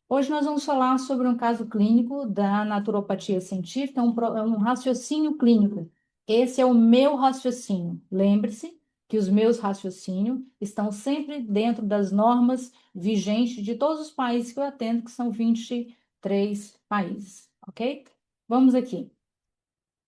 Hoje nós vamos falar sobre um caso clínico da naturopatia científica, é um raciocínio clínico. Esse é o meu raciocínio. Lembre-se que os meus raciocínios estão sempre dentro das normas vigentes de todos os países que eu atendo, que são 23 países, ok? Vamos aqui.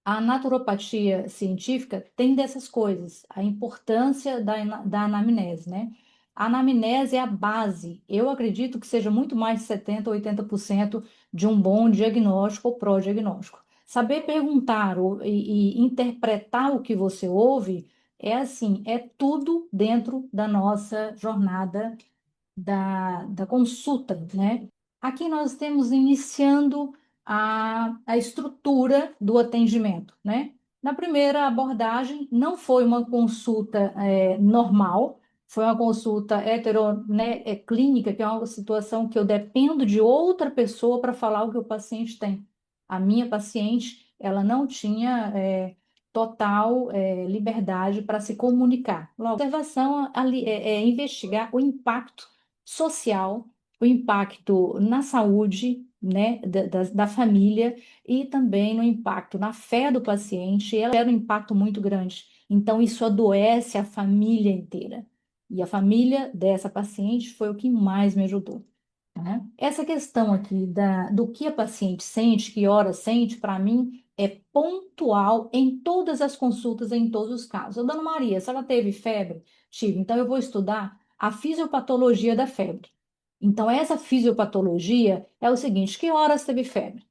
A naturopatia científica tem dessas coisas, a importância da anamnese, né? A anamnese é a base. Eu acredito que seja muito mais de 70, 80% de um bom diagnóstico ou pró-diagnóstico. Saber perguntar e interpretar o que você ouve é assim, é tudo dentro da nossa jornada da consulta, né? Aqui nós temos iniciando a estrutura do atendimento, né? Na primeira abordagem, não foi uma consulta normal, foi uma consulta né, clínica, que é uma situação que eu dependo de outra pessoa para falar o que o paciente tem. A minha paciente, ela não tinha total liberdade para se comunicar. Logo, a observação ali é investigar o impacto social, o impacto na saúde, né, da família e também no impacto na fé do paciente. Ela era um impacto muito grande. Então, isso adoece a família inteira. E a família dessa paciente foi o que mais me ajudou, né? Essa questão aqui do que a paciente sente, que hora sente, para mim, é pontual em todas as consultas, em todos os casos. Ô, dona Maria, se ela teve febre, tive, então eu vou estudar a fisiopatologia da febre. Então, essa fisiopatologia é o seguinte: que horas teve febre?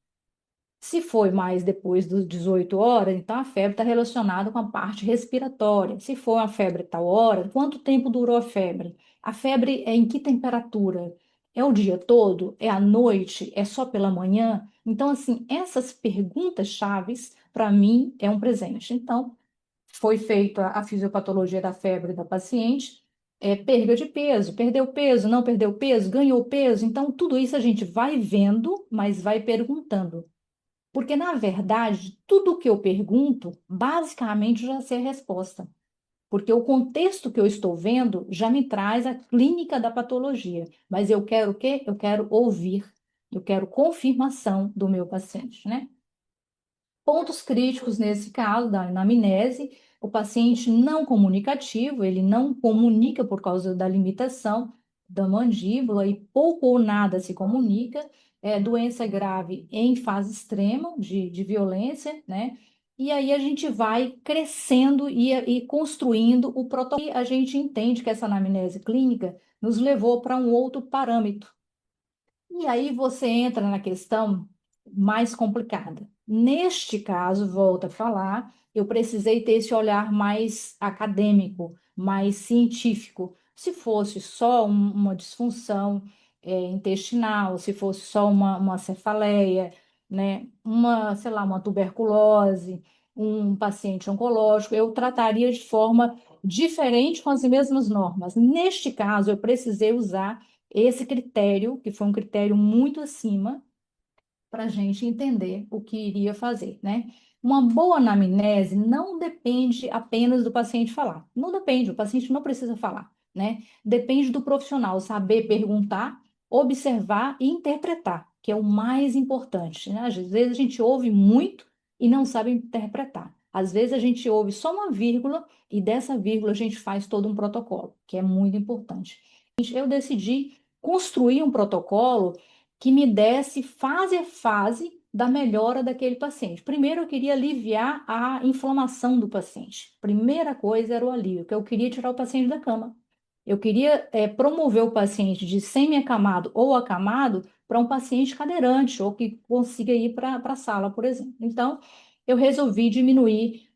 Se foi mais depois dos 18 horas, então a febre está relacionada com a parte respiratória. Se for uma febre tal hora, quanto tempo durou a febre? A febre é em que temperatura? É o dia todo? É à noite? É só pela manhã? Então, assim, essas perguntas chaves, para mim, é um presente. Então, foi feita a fisiopatologia da febre da paciente, perda de peso, perdeu peso, não perdeu peso, ganhou peso. Então, tudo isso a gente vai vendo, mas vai perguntando. Porque, na verdade, tudo que eu pergunto, basicamente já sei a resposta. Porque o contexto que eu estou vendo já me traz a clínica da patologia. Mas eu quero o quê? Eu quero ouvir. Eu quero confirmação do meu paciente, né? Pontos críticos nesse caso da anamnese, o paciente não comunicativo, ele não comunica por causa da limitação da mandíbula e pouco ou nada se comunica, doença grave em fase extrema de violência, né? E aí a gente vai crescendo e construindo o protocolo. E a gente entende que essa anamnese clínica nos levou para um outro parâmetro, e aí você entra na questão mais complicada. Neste caso, volto a falar, eu precisei ter esse olhar mais acadêmico, mais científico. Se fosse só uma disfunção intestinal, se fosse só uma cefaleia, né, sei lá, uma tuberculose, um paciente oncológico, eu trataria de forma diferente com as mesmas normas. Neste caso, eu precisei usar esse critério, que foi um critério muito acima, para a gente entender o que iria fazer, né? Uma boa anamnese não depende apenas do paciente falar. Não depende, o paciente não precisa falar, né? Depende do profissional saber perguntar, observar e interpretar, que é o mais importante, né? Às vezes a gente ouve muito e não sabe interpretar. Às vezes a gente ouve só uma vírgula e dessa vírgula a gente faz todo um protocolo, que é muito importante. Eu decidi construir um protocolo que me desse fase a fase da melhora daquele paciente. Primeiro, eu queria aliviar a inflamação do paciente. Primeira coisa era o alívio, que eu queria tirar o paciente da cama. Eu queria promover o paciente de semi-acamado ou acamado para um paciente cadeirante ou que consiga ir para a sala, por exemplo. Então, eu resolvi diminuir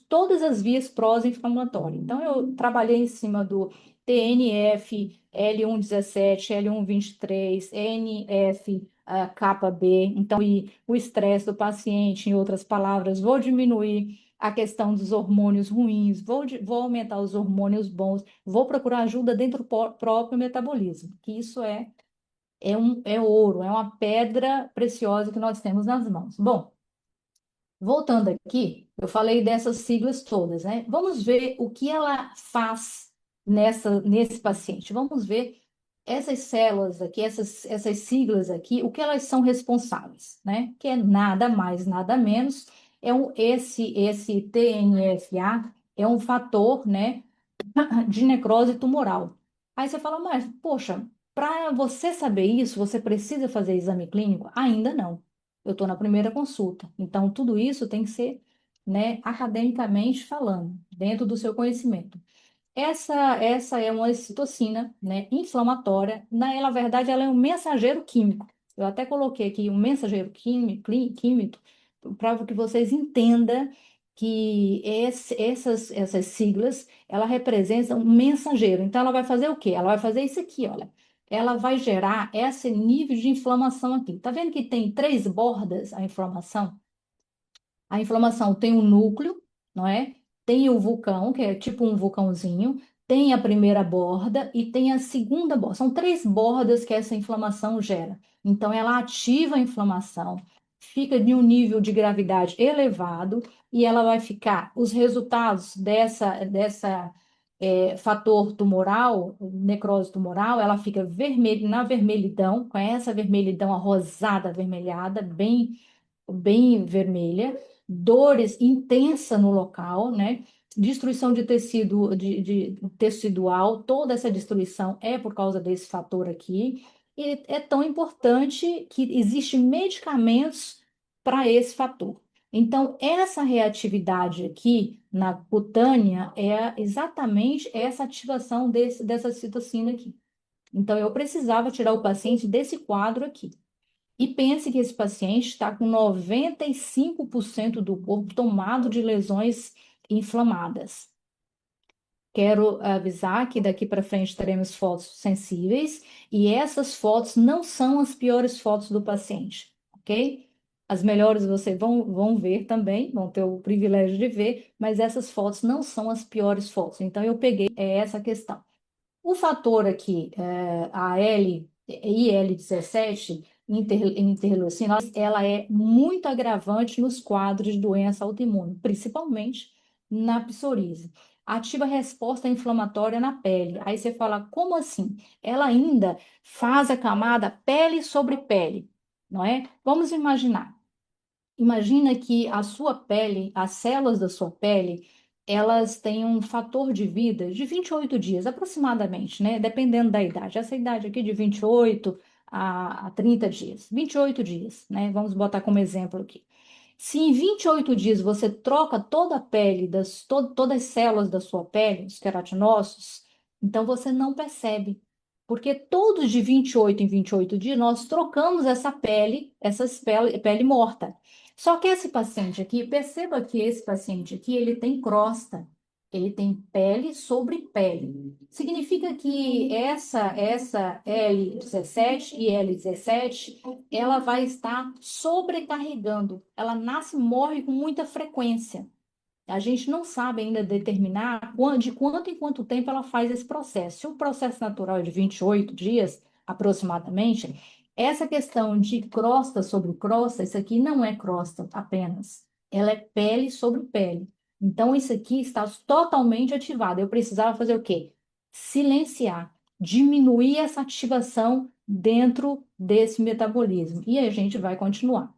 todas as vias pró-inflamatórias. Então, eu trabalhei em cima do TNF, L117, L123, NF, KB. Então, e o estresse do paciente, em outras palavras, vou diminuir a questão dos hormônios ruins, vou aumentar os hormônios bons, vou procurar ajuda dentro do próprio metabolismo, que isso é ouro, é uma pedra preciosa que nós temos nas mãos. Bom, voltando aqui, eu falei dessas siglas todas, né? Vamos ver o que ela faz nesse paciente. Vamos ver. Essas células aqui, essas siglas aqui, o que elas são responsáveis, né? Que é nada mais, nada menos, esse TNFA é um fator, né, de necrose tumoral. Aí você fala, mas, poxa, para você saber isso, você precisa fazer exame clínico? Ainda não. Eu estou na primeira consulta. Então, tudo isso tem que ser, né, academicamente falando, dentro do seu conhecimento. Essa é uma citocina, né, inflamatória. Na verdade, ela é um mensageiro químico. Eu até coloquei aqui um mensageiro químico para que vocês entendam que essas siglas, ela representam um mensageiro. Então, ela vai fazer o quê? Ela vai fazer isso aqui, olha. Ela vai gerar esse nível de inflamação aqui. Tá vendo que tem três bordas a inflamação? A inflamação tem um núcleo, não é? Tem o vulcão, que é tipo um vulcãozinho, tem a primeira borda e tem a segunda borda. São três bordas que essa inflamação gera. Então, ela ativa a inflamação, fica de um nível de gravidade elevado e ela vai ficar. Os resultados dessa fator tumoral, necrose tumoral, ela fica vermelha, na vermelhidão, com essa vermelhidão arrosada, avermelhada, bem vermelha, dores intensa no local, né? Destruição de tecido de tecidual, toda essa destruição é por causa desse fator aqui. E é tão importante que existem medicamentos para esse fator. Então, essa reatividade aqui na cutânea é exatamente essa ativação dessa citocina aqui. Então, eu precisava tirar o paciente desse quadro aqui. E pense que esse paciente está com 95% do corpo tomado de lesões inflamadas. Quero avisar que daqui para frente teremos fotos sensíveis e essas fotos não são as piores fotos do paciente, ok? As melhores vocês vão ver também, vão ter o privilégio de ver, mas essas fotos não são as piores fotos. Então, eu peguei essa questão. O fator aqui, a IL-17, interleucina, ela é muito agravante nos quadros de doença autoimune, principalmente na psoríase. Ativa a resposta inflamatória na pele. Aí você fala, como assim? Ela ainda faz a camada pele sobre pele, não é? Vamos imaginar. Imagina que a sua pele, as células da sua pele, elas têm um fator de vida de 28 dias, aproximadamente, né? Dependendo da idade. Essa idade aqui de 28 a 30 dias. 28 dias, né? Vamos botar como exemplo aqui. Se em 28 dias você troca toda a pele, todas as células da sua pele, os queratinócitos, então você não percebe. Porque todos de 28 em 28 dias nós trocamos essa pele, pele morta. Só que esse paciente aqui, perceba que esse paciente aqui, ele tem crosta, ele tem pele sobre pele. Significa que essa L17 e L17 ela vai estar sobrecarregando. Ela nasce e morre com muita frequência. A gente não sabe ainda determinar de quanto em quanto tempo ela faz esse processo. Se o processo natural é de 28 dias, aproximadamente, essa questão de crosta sobre crosta, isso aqui não é crosta apenas. Ela é pele sobre pele. Então, isso aqui está totalmente ativado. Eu precisava fazer o quê? Silenciar, diminuir essa ativação dentro desse metabolismo. E a gente vai continuar.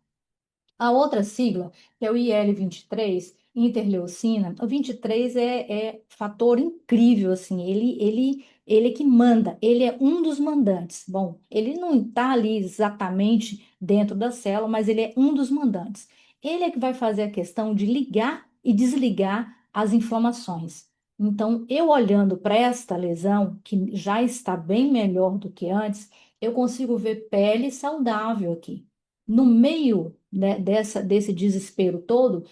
A outra sigla, que é o IL-23, interleucina, o 23 é fator incrível, assim, ele é que manda, ele é um dos mandantes. Bom, ele não está ali exatamente dentro da célula, mas ele é um dos mandantes. Ele é que vai fazer a questão de ligar e desligar as inflamações. Então, eu olhando para esta lesão, que já está bem melhor do que antes, eu consigo ver pele saudável aqui. No meio, né, desse desespero todo,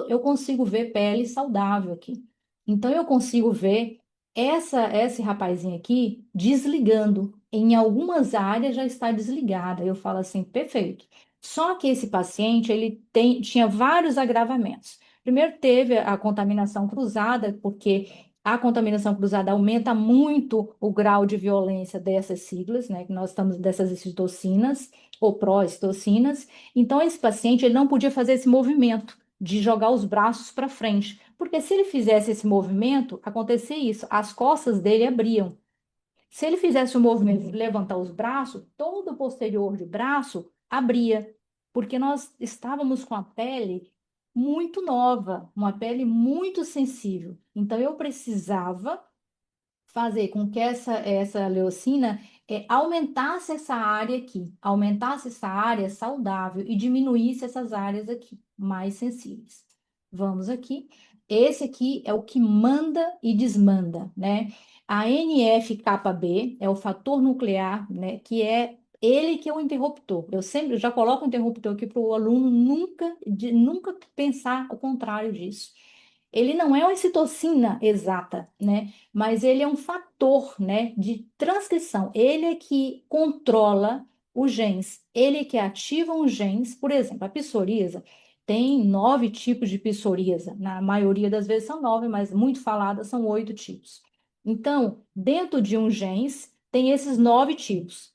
eu consigo ver pele saudável aqui. Então, eu consigo ver esse rapazinho aqui desligando. Em algumas áreas já está desligada. Eu falo assim, perfeito. Só que esse paciente, tinha vários agravamentos. Primeiro, teve a contaminação cruzada, porque a contaminação cruzada aumenta muito o grau de violência dessas siglas, né? Que nós estamos dessas citocinas ou pró-citocinas. Então, esse paciente ele não podia fazer esse movimento de jogar os braços para frente, porque se ele fizesse esse movimento, acontecia isso, as costas dele abriam. Se ele fizesse o movimento de levantar os braços, todo o posterior de braço abria, porque nós estávamos com a pele muito nova, uma pele muito sensível. Então, eu precisava fazer com que essa leucina aumentasse essa área aqui, aumentasse essa área saudável e diminuísse essas áreas aqui, mais sensíveis. Vamos aqui. Esse aqui é o que manda e desmanda, né? A NF-κB é o fator nuclear, né? Que é ele que é o interruptor. Eu sempre já coloco o interruptor aqui para o aluno nunca pensar o contrário disso. Ele não é uma citocina exata, né? Mas ele é um fator, né, de transcrição. Ele é que controla os genes. Ele é que ativa os genes. Por exemplo, a psoríase tem 9 tipos de psoríase. Na maioria das vezes são 9, mas muito faladas são 8 tipos. Então, dentro de um genes, tem esses 9 tipos.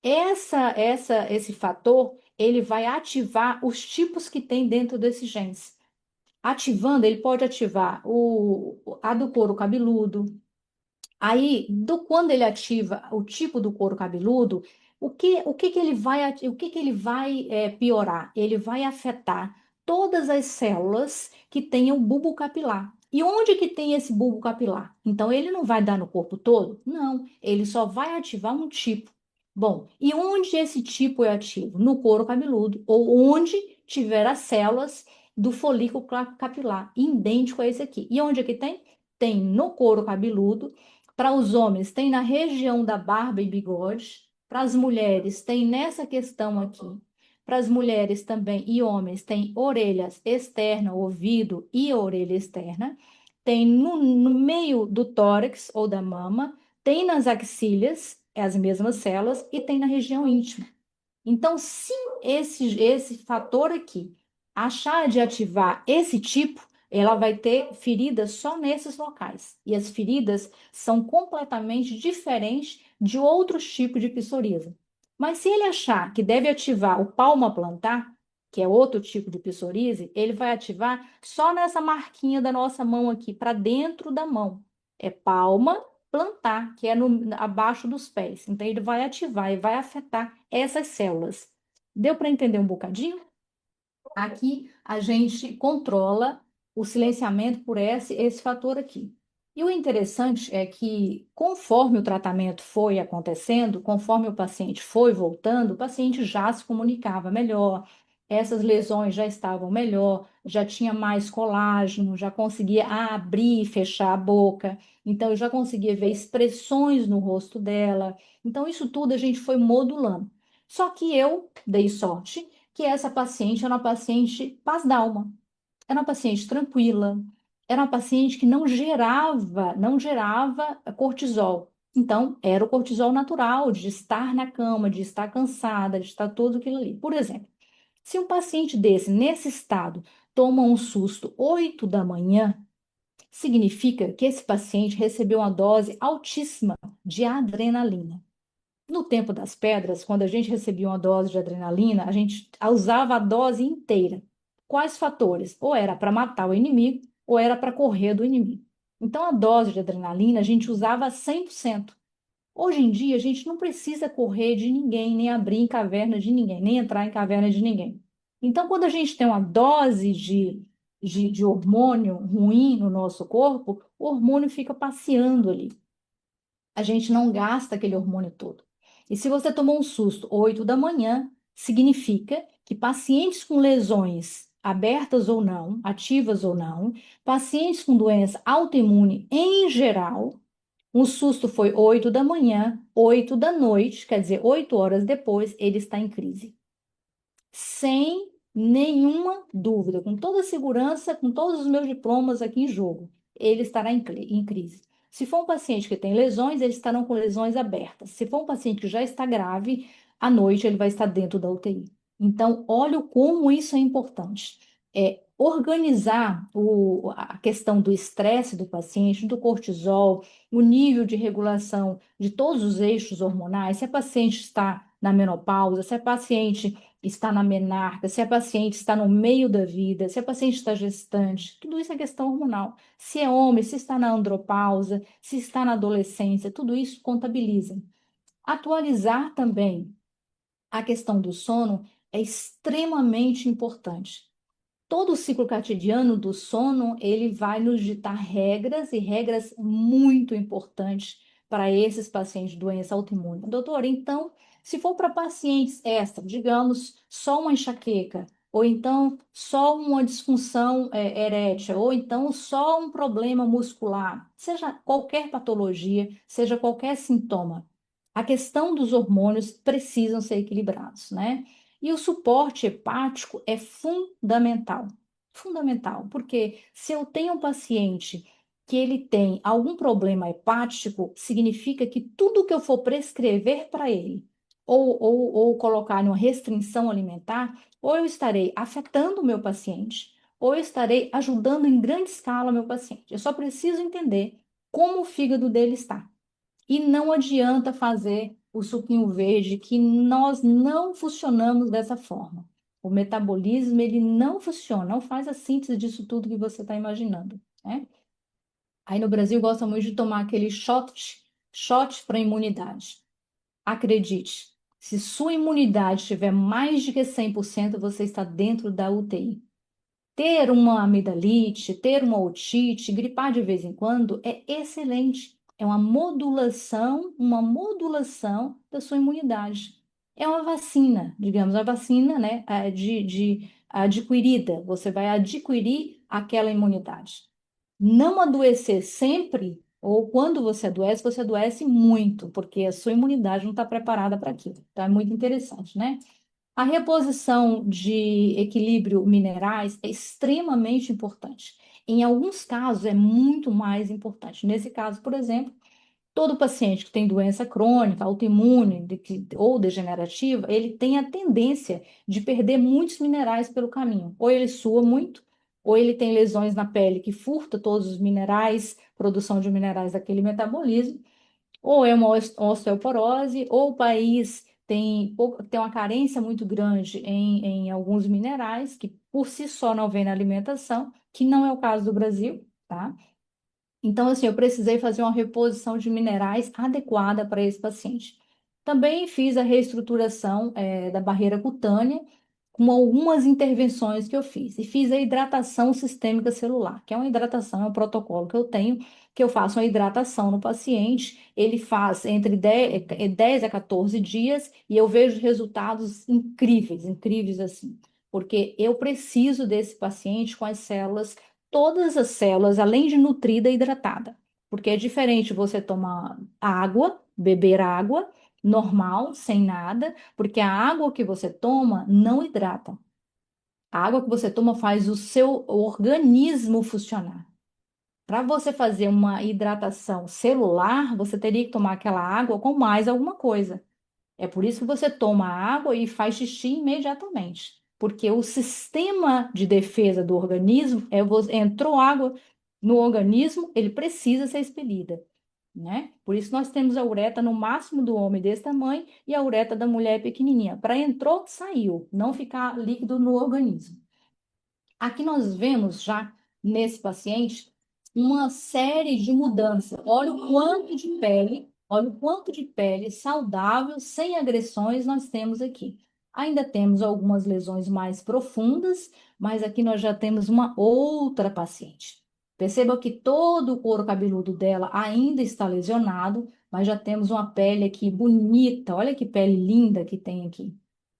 Esse fator, ele vai ativar os tipos que tem dentro desses genes. Ativando, ele pode ativar a do couro cabeludo. Aí, quando ele ativa o tipo do couro cabeludo, o que ele vai piorar? Ele vai afetar todas as células que tenham bulbo capilar. E onde que tem esse bulbo capilar? Então, ele não vai dar no corpo todo? Não, ele só vai ativar um tipo. Bom, e onde esse tipo é ativo? No couro cabeludo, ou onde tiver as células do folículo capilar, idêntico a esse aqui. E onde é que tem? Tem no couro cabeludo. Para os homens, tem na região da barba e bigode. Para as mulheres, tem nessa questão aqui. Para as mulheres também e homens, tem orelhas externa, ouvido e orelha externa. Tem no meio do tórax ou da mama. Tem nas axílias, é as mesmas células, e tem na região íntima. Então, se esse fator aqui achar de ativar esse tipo, ela vai ter feridas só nesses locais. E as feridas são completamente diferentes de outros tipos de psoríase. Mas se ele achar que deve ativar o palma plantar, que é outro tipo de psoríase, ele vai ativar só nessa marquinha da nossa mão aqui, para dentro da mão. É palma plantar, que é abaixo dos pés. Então, ele vai ativar e vai afetar essas células. Deu para entender um bocadinho? Aqui a gente controla o silenciamento por esse fator aqui. E o interessante é que, conforme o tratamento foi acontecendo, conforme o paciente foi voltando, o paciente já se comunicava melhor, essas lesões já estavam melhor, já tinha mais colágeno, já conseguia abrir e fechar a boca, então eu já conseguia ver expressões no rosto dela. Então, isso tudo a gente foi modulando. Só que eu dei sorte que essa paciente era uma paciente paz d'alma, era uma paciente tranquila, era uma paciente que não gerava cortisol. Então, era o cortisol natural de estar na cama, de estar cansada, de estar tudo aquilo ali. Por exemplo, se um paciente desse, nesse estado, toma um susto 8 da manhã, significa que esse paciente recebeu uma dose altíssima de adrenalina. No tempo das pedras, quando a gente recebia uma dose de adrenalina, a gente usava a dose inteira. Quais fatores? Ou era para matar o inimigo, ou era para correr do inimigo. Então, a dose de adrenalina a gente usava 100%. Hoje em dia, a gente não precisa correr de ninguém, nem abrir em caverna de ninguém, nem entrar em caverna de ninguém. Então, quando a gente tem uma dose de hormônio ruim no nosso corpo, o hormônio fica passeando ali. A gente não gasta aquele hormônio todo. E se você tomou um susto 8 da manhã, significa que pacientes com lesões abertas ou não, ativas ou não, pacientes com doença autoimune em geral, um susto foi 8 da manhã, 8 da noite, quer dizer, 8 horas depois, ele está em crise. Sem nenhuma dúvida, com toda a segurança, com todos os meus diplomas aqui em jogo, ele estará em crise. Se for um paciente que tem lesões, eles estarão com lesões abertas. Se for um paciente que já está grave, à noite ele vai estar dentro da UTI. Então, olha como isso é importante. Organizar a questão do estresse do paciente, do cortisol, o nível de regulação de todos os eixos hormonais, se a paciente está na menopausa, se a paciente está na menarca, se a paciente está no meio da vida, se a paciente está gestante, tudo isso é questão hormonal. Se é homem, se está na andropausa, se está na adolescência, tudo isso contabiliza. Atualizar também a questão do sono é extremamente importante. Todo o ciclo cartesiano do sono, ele vai nos ditar regras e regras muito importantes para esses pacientes de doença autoimune. Doutor, então, se for para pacientes extra, digamos, só uma enxaqueca, ou então só uma disfunção erétil, ou então só um problema muscular, seja qualquer patologia, seja qualquer sintoma, a questão dos hormônios precisam ser equilibrados, né? E o suporte hepático é fundamental. Fundamental, porque se eu tenho um paciente que ele tem algum problema hepático, significa que tudo que eu for prescrever para ele, ou colocar em uma restrição alimentar, ou eu estarei afetando o meu paciente, ou eu estarei ajudando em grande escala o meu paciente. Eu só preciso entender como o fígado dele está. E não adianta fazer o suquinho verde, que nós não funcionamos dessa forma. O metabolismo, ele não funciona, não faz a síntese disso tudo que você está imaginando, né? Aí no Brasil gosta muito de tomar aquele shot para imunidade. Acredite, se sua imunidade estiver mais de que 100%, você está dentro da UTI. Ter uma amidalite, ter uma otite, gripar de vez em quando é excelente. É uma modulação da sua imunidade. É uma vacina, digamos, a vacina, né, adquirida. Você vai adquirir aquela imunidade. Não adoecer sempre, ou quando você adoece muito, porque a sua imunidade não está preparada para aquilo. Então, é muito interessante, né? A reposição de equilíbrio minerais é extremamente importante. Em alguns casos, é muito mais importante. Nesse caso, por exemplo, todo paciente que tem doença crônica, autoimune ou degenerativa, ele tem a tendência de perder muitos minerais pelo caminho. Ou ele sua muito, ou ele tem lesões na pele que furta todos os minerais, produção de minerais daquele metabolismo, ou é uma osteoporose, ou o país tem uma carência muito grande em alguns minerais, que por si só não vem na alimentação, que não é o caso do Brasil, tá? Então, assim, eu precisei fazer uma reposição de minerais adequada para esse paciente. Também fiz a reestruturação, da barreira cutânea, com algumas intervenções que eu fiz. E fiz a hidratação sistêmica celular, que é uma hidratação, é um protocolo que eu tenho, que eu faço uma hidratação no paciente. Ele faz entre 10 a 14 dias e eu vejo resultados incríveis, incríveis assim. Porque eu preciso desse paciente com as células, todas as células, além de nutrida e hidratada. Porque é diferente você tomar água, beber água normal, sem nada, porque a água que você toma não hidrata. A água que você toma faz o seu organismo funcionar. Para você fazer uma hidratação celular, você teria que tomar aquela água com mais alguma coisa. É por isso que você toma água e faz xixi imediatamente. Porque o sistema de defesa do organismo entrou água no organismo, ele precisa ser expelida, né? Por isso nós temos a uretra no máximo do homem desse tamanho e a uretra da mulher pequenininha. Para entrou, saiu, não ficar líquido no organismo. Aqui nós vemos já nesse paciente uma série de mudanças. Olha o quanto de pele saudável, sem agressões nós temos aqui. Ainda temos algumas lesões mais profundas, mas aqui nós já temos uma outra paciente. Perceba que todo o couro cabeludo dela ainda está lesionado, mas já temos uma pele aqui bonita. Olha que pele linda que tem aqui,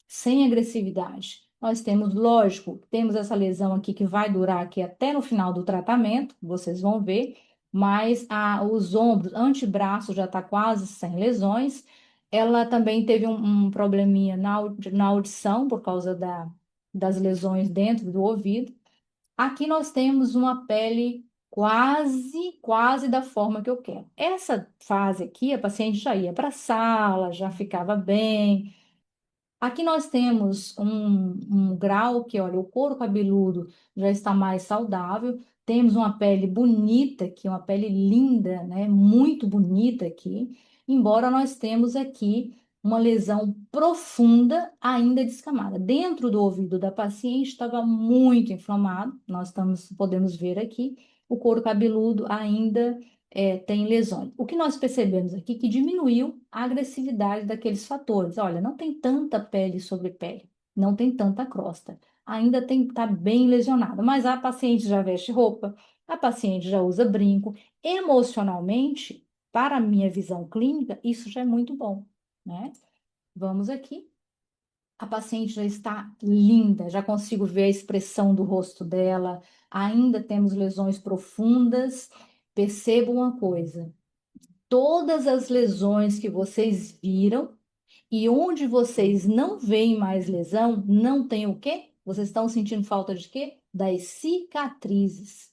sem agressividade. Nós temos, lógico, temos essa lesão aqui que vai durar aqui até no final do tratamento, vocês vão ver, mas os ombros, antebraço já está quase sem lesões. Ela também teve um probleminha na audição por causa das lesões dentro do ouvido. Aqui nós temos uma pele quase da forma que eu quero. Essa fase aqui, a paciente já ia para a sala, já ficava bem. Aqui nós temos um grau que, olha, o couro cabeludo já está mais saudável, temos uma pele bonita aqui, uma pele linda, né? Muito bonita aqui, embora nós temos aqui uma lesão profunda ainda descamada. Dentro do ouvido da paciente estava muito inflamado, podemos ver aqui, o couro cabeludo ainda tem lesões. O que nós percebemos aqui é que diminuiu a agressividade daqueles fatores. Olha, não tem tanta pele sobre pele, não tem tanta crosta, ainda está bem lesionada, mas a paciente já veste roupa, a paciente já usa brinco. Emocionalmente, para a minha visão clínica, isso já é muito bom, né? Vamos aqui. A paciente já está linda, já consigo ver a expressão do rosto dela. Ainda temos lesões profundas. Perceba uma coisa: todas as lesões que vocês viram e onde vocês não veem mais lesão, não tem o quê? Vocês estão sentindo falta de quê? Das cicatrizes.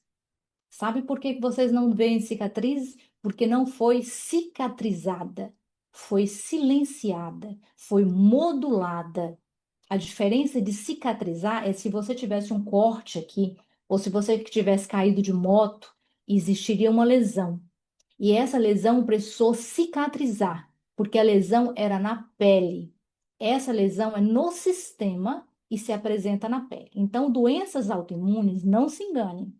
Sabe por que que vocês não veem cicatrizes? Porque não foi cicatrizada, foi silenciada, foi modulada. A diferença de cicatrizar é se você tivesse um corte aqui, ou se você tivesse caído de moto, existiria uma lesão. E essa lesão precisou cicatrizar, porque a lesão era na pele. Essa lesão é no sistema e se apresenta na pele. Então, doenças autoimunes, não se enganem.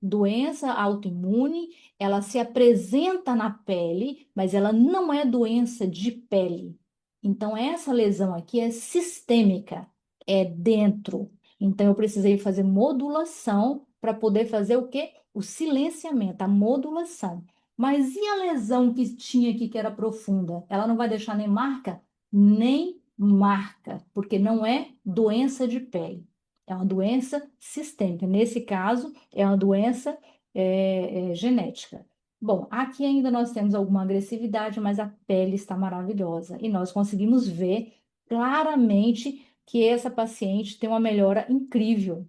Doença autoimune, ela se apresenta na pele, mas ela não é doença de pele. Então, essa lesão aqui é sistêmica, é dentro. Então, eu precisei fazer modulação para poder fazer o quê? O silenciamento, a modulação. Mas e a lesão que tinha aqui que era profunda? Ela não vai deixar nem marca? Nem marca, porque não é doença de pele. É uma doença sistêmica. Nesse caso, é uma doença genética. Bom, aqui ainda nós temos alguma agressividade, mas a pele está maravilhosa. E nós conseguimos ver claramente que essa paciente tem uma melhora incrível.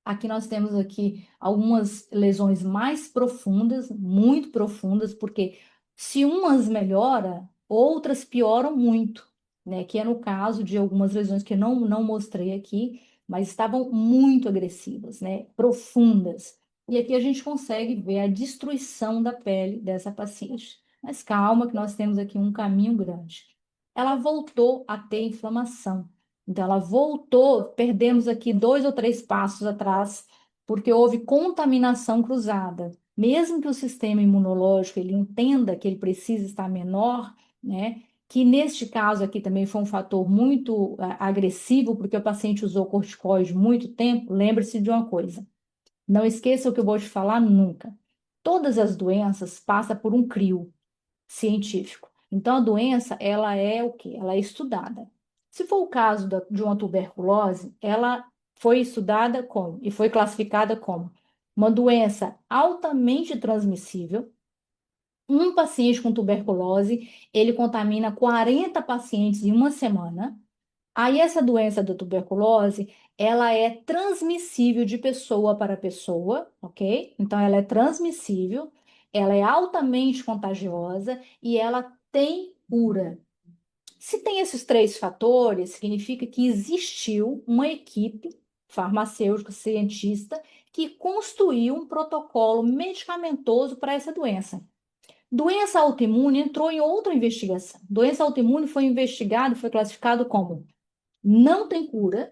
Aqui nós temos aqui algumas lesões mais profundas, muito profundas, porque se umas melhora, outras pioram muito, né? Que é no caso de algumas lesões que eu não mostrei aqui, mas estavam muito agressivas, né? Profundas. E aqui a gente consegue ver a destruição da pele dessa paciente. Mas calma, que nós temos aqui um caminho grande. Ela voltou a ter inflamação. Então, ela voltou, perdemos aqui 2 ou 3 passos atrás, porque houve contaminação cruzada. Mesmo que o sistema imunológico ele entenda que ele precisa estar menor, né? Que neste caso aqui também foi um fator muito agressivo, porque o paciente usou corticoide muito tempo. Lembre-se de uma coisa: não esqueça o que eu vou te falar nunca. Todas as doenças passam por um crio científico. Então, a doença, ela é o quê? Ela é estudada. Se for o caso de uma tuberculose, ela foi estudada como? E foi classificada como uma doença altamente transmissível. Um paciente com tuberculose, ele contamina 40 pacientes em uma semana. Aí essa doença da tuberculose, ela é transmissível de pessoa para pessoa, ok? Então ela é transmissível, ela é altamente contagiosa e ela tem cura. Se tem esses 3 fatores, significa que existiu uma equipe farmacêutica, cientista, que construiu um protocolo medicamentoso para essa doença. Doença autoimune entrou em outra investigação. Doença autoimune foi investigado, foi classificado como não tem cura.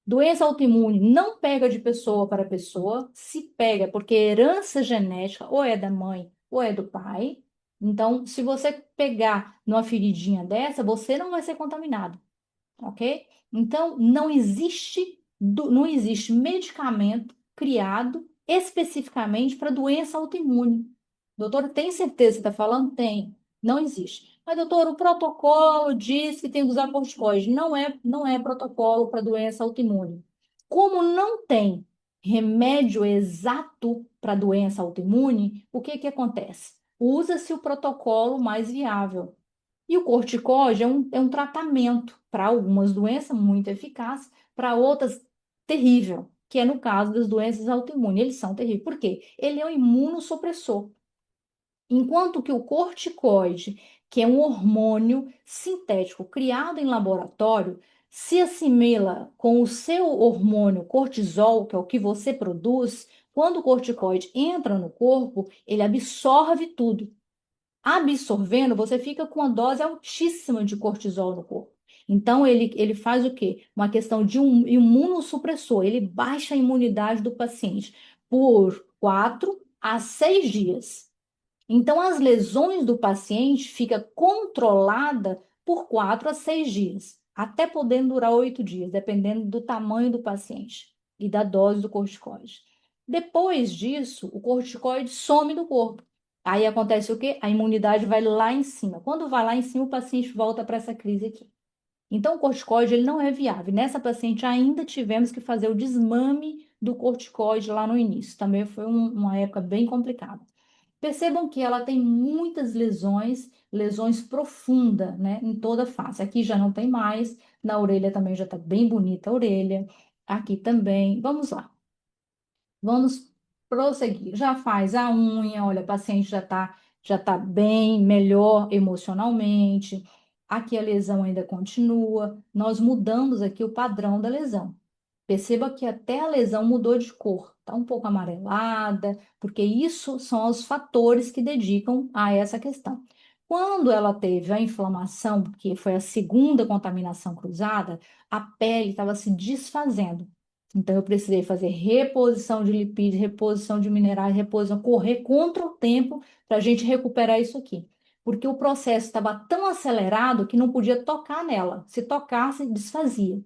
Doença autoimune não pega de pessoa para pessoa, se pega porque herança genética ou é da mãe ou é do pai. Então, se você pegar numa feridinha dessa, você não vai ser contaminado, ok? Então, não existe medicamento criado especificamente para doença autoimune. Doutora, tem certeza que está falando? Tem. Não existe. Mas, doutor, o protocolo diz que tem que usar corticoide. Não é protocolo para doença autoimune. Como não tem remédio exato para doença autoimune, o que que acontece? Usa-se o protocolo mais viável. E o corticoide é um tratamento para algumas doenças muito eficaz, para outras terrível, que é no caso das doenças autoimunes. Eles são terríveis. Por quê? Ele é um imunossupressor. Enquanto que o corticoide, que é um hormônio sintético criado em laboratório, se assimila com o seu hormônio cortisol, que é o que você produz, quando o corticoide entra no corpo, ele absorve tudo. absorvendo, você fica com uma dose altíssima de cortisol no corpo. Então, ele faz o quê? Uma questão de um imunossupressor. Ele baixa a imunidade do paciente por 4 a 6 dias. Então, as lesões do paciente ficam controladas por 4 a 6 dias, até podendo durar 8 dias, dependendo do tamanho do paciente e da dose do corticoide. Depois disso, o corticoide some do corpo. Aí acontece o quê? A imunidade vai lá em cima. Quando vai lá em cima, o paciente volta para essa crise aqui. Então, o corticoide ele não é viável. Nessa paciente ainda tivemos que fazer o desmame do corticoide lá no início. Também foi uma época bem complicada. Percebam que ela tem muitas lesões, lesões profundas, né, em toda a face. Aqui já não tem mais, na orelha também já está bem bonita a orelha. Aqui também. Vamos lá. Vamos prosseguir. Já faz a unha, olha, a paciente já tá bem, melhor emocionalmente. Aqui a lesão ainda continua. Nós mudamos aqui o padrão da lesão. Perceba que até a lesão mudou de cor, está um pouco amarelada, porque isso são os fatores que dedicam a essa questão. Quando ela teve a inflamação, que foi a segunda contaminação cruzada, a pele estava se desfazendo. Então, eu precisei fazer reposição de lipídios, reposição de minerais, reposição, correr contra o tempo para a gente recuperar isso aqui. Porque o processo estava tão acelerado que não podia tocar nela. Se tocasse, desfazia.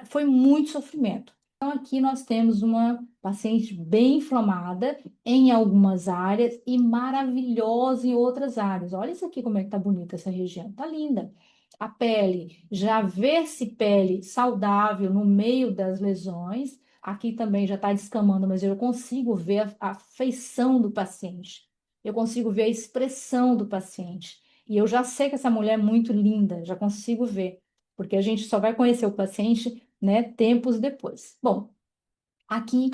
Foi muito sofrimento. Então, aqui nós temos uma paciente bem inflamada em algumas áreas e maravilhosa em outras áreas. Olha isso aqui como é que tá bonita essa região. Tá linda. A pele, já vê-se pele saudável no meio das lesões. Aqui também já está descamando, mas eu consigo ver a feição do paciente. Eu consigo ver a expressão do paciente. E eu já sei que essa mulher é muito linda, já consigo ver, porque a gente só vai conhecer o paciente, né, tempos depois. Bom, aqui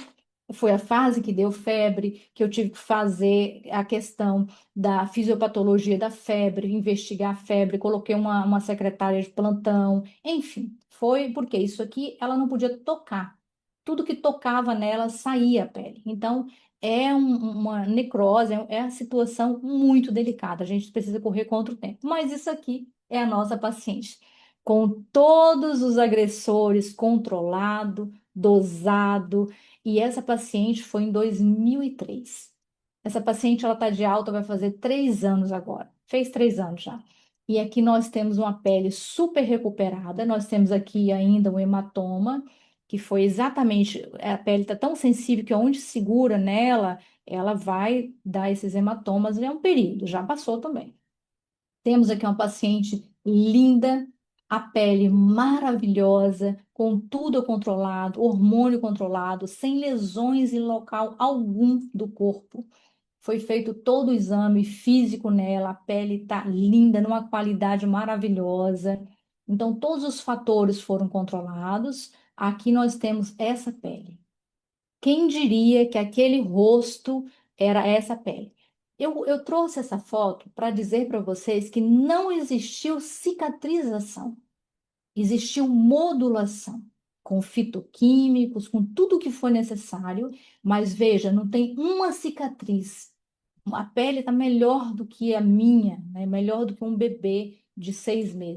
foi a fase que deu febre, que eu tive que fazer a questão da fisiopatologia da febre, investigar a febre, coloquei uma secretária de plantão, enfim, foi porque isso aqui ela não podia tocar. Tudo que tocava nela saía a pele. Então, uma necrose, é uma situação muito delicada. A gente precisa correr contra o tempo. Mas isso aqui é a nossa paciente, com todos os agressores controlado, dosado, e essa paciente foi em 2003. Essa paciente, ela está de alta, vai fazer 3 anos agora. Fez 3 anos já. E aqui nós temos uma pele super recuperada. Nós temos aqui ainda um hematoma, que foi exatamente, a pele está tão sensível que onde segura nela, ela vai dar esses hematomas. É um período, já passou também. Temos aqui uma paciente linda, a pele maravilhosa, com tudo controlado, hormônio controlado, sem lesões em local algum do corpo. Foi feito todo o exame físico nela, a pele está linda, numa qualidade maravilhosa. Então, todos os fatores foram controlados. Aqui nós temos essa pele. Quem diria que aquele rosto era essa pele? Eu trouxe essa foto para dizer para vocês que não existiu cicatrização, existiu modulação, com fitoquímicos, com tudo que foi necessário, mas veja, não tem uma cicatriz. A pele está melhor do que a minha, né? Melhor do que um bebê de 6 meses.